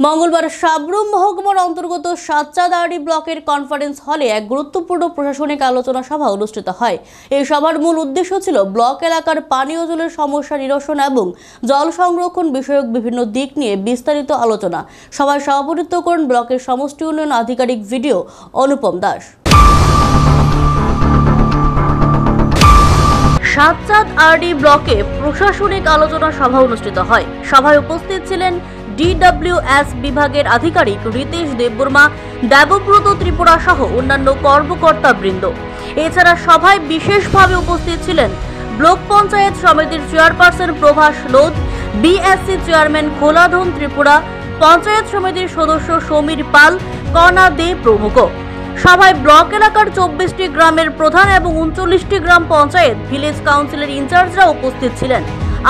মঙ্গলবার সাবরুম মহকুমার অন্তর্গত সাতচাঁদাড়ি ব্লকের কনফারেন্স হলে এক গুরুত্বপূর্ণ প্রশাসনিক আলোচনা সভা অনুষ্ঠিত হয়। এই সভার মূল উদ্দেশ্য ছিল ব্লক এলাকার পানীয় জলের সমস্যা নিরসন এবং জল সংরক্ষণ বিষয়ক বিভিন্ন দিক নিয়ে বিস্তারিত আলোচনা। সভায় সভাপতিত্ব করেন ব্লকের সমষ্টি উন্নয়ন আধিকারিক ভিডিও অনুপম দাস। সাতচাঁদাড়ি ব্লকে প্রশাসনিক আলোচনা সভা অনুষ্ঠিত হয়। সভায় উপস্থিত ছিলেন DWS বিভাগের আধিকারিক রিতেশ দেববর্মা, দেবব্রত ত্রিপুরা সহ অন্যান্য কর্মকর্তাবৃন্দ। এছাড়া সভায় বিশেষভাবে উপস্থিত ছিলেন ব্লক পঞ্চায়েত সমিতির chairperson Prabhas Lodh, BSC chairman Kholadhan Tripura, panchayat সমিতির সদস্য সমীর পাল, কণা দে প্রমুখ। সভায় ব্লক এলাকার 24টি গ্রামের প্রধান এবং 39টি গ্রাম পঞ্চায়েত ভিলেজ কাউন্সিলের ইনচার্জরা উপস্থিত ছিলেন।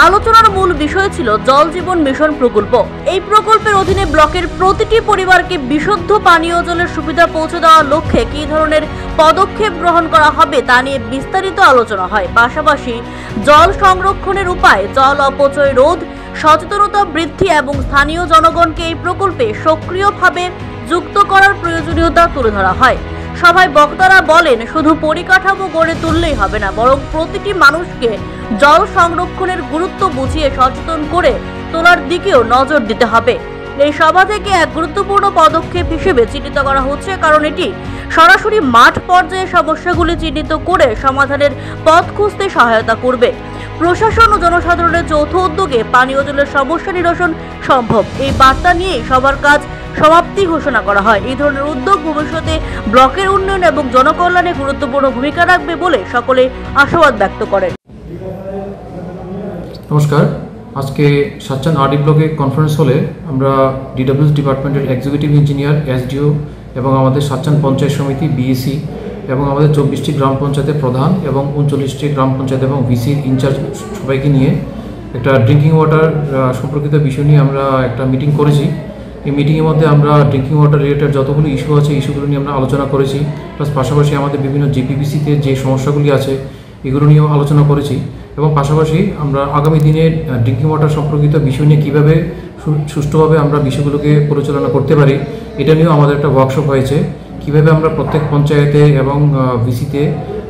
আলোচনার মূল বিষয় ছিল জল জীবন মিশন প্রকল্প। এই প্রকল্পের অধীনে ব্লকের প্রতিটি পরিবারকে বিশুদ্ধ পানীয় জলের সুবিধা পৌঁছে দেওয়ার লক্ষ্যে কী ধরনের পদক্ষেপ গ্রহণ করা হবে তা নিয়ে বিস্তারিত আলোচনা হয়। পাশাপাশি জল সংরক্ষণের উপায়, জল অপচয় রোধ, সচেতনতা বৃদ্ধি এবং স্থানীয় জনগণকে এই প্রকল্পে সক্রিয়ভাবে যুক্ত করার প্রয়োজনীয়তা তুলে ধরা হয়। সভায় বক্তারা বলেন, শুধু পরিকাঠামো গড়ে তুললেই হবে না, বরং প্রতিটি মানুষকে জল সংরক্ষণের গুরুত্ব বুঝিয়ে সচেতন করে তোলার দিকেও নজর দিতে হবে। এই সভা থেকে এক গুরুত্বপূর্ণ পদক্ষেপ হিসেবে চিহ্নিত করা হচ্ছে, কারণ এটি সরাসরি মাঠ পর্যায়ে সমস্যাগুলি চিহ্নিত করে সমাধানের পথ খুঁজতে সহায়তা করবে। প্রশাসন ও জনসাধারণের যৌথ উদ্যোগে পানীয় জলের সমস্যা নিরসন সম্ভব, এই বার্তা নিয়েই সবার কাজ সমাপ্তি ঘোষণা করা হয়। এই ধরনের উদ্যোগ ভবিষ্যতে ব্লকের উন্নয়ন এবং জনকল্যাণে গুরুত্বপূর্ণ ভূমিকা রাখবে বলে সকলে আশাবাদ ব্যক্ত করেন। নমস্কার, আজকে সাতচাঁদাড়ি ব্লকে কনফারেন্স হলে আমরা DWS ডিপার্টমেন্টের এক্সিকিউটিভ ইঞ্জিনিয়ার, SDO এবং আমাদের সাতচাঁদ পঞ্চায়েত সমিতি BEC এবং আমাদের 24টি গ্রাম পঞ্চায়েতের প্রধান এবং 39টি গ্রাম পঞ্চায়েত এবং VCর ইনচার্জ সবাইকে নিয়ে একটা ড্রিঙ্কিং ওয়াটার সম্পর্কিত বিষয় নিয়ে আমরা একটা মিটিং করেছি। এই মিটিংয়ের মধ্যে আমরা ড্রিঙ্কিং ওয়াটার রিলেটেড যতগুলো ইস্যু আছে ইস্যুগুলো নিয়ে আমরা আলোচনা করেছি, প্লাস পাশাপাশি আমাদের বিভিন্ন GPBCতে যে সমস্যাগুলি আছে এগুলো নিয়েও আলোচনা করেছি এবং পাশাপাশি আমরা আগামী দিনে ড্রিঙ্কিং ওয়াটার সম্পর্কিত বিষয় নিয়ে কীভাবে সুষ্ঠুভাবে আমরা বিষয়গুলোকে পরিচালনা করতে পারি এটা নিয়েও আমাদের একটা ওয়ার্কশপ হয়েছে। কীভাবে আমরা প্রত্যেক পঞ্চায়েতে এবং VCতে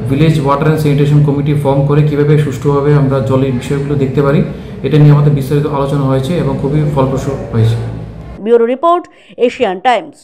village water and sanitation committee form করে কীভাবে সুষ্ঠুভাবে আমরা জলের বিষয়গুলো দেখতে পারি এটা নিয়ে আমাদের বিস্তারিত আলোচনা হয়েছে এবং খুবই ফলপ্রসূ হয়েছে। Bureau report, Asian Times.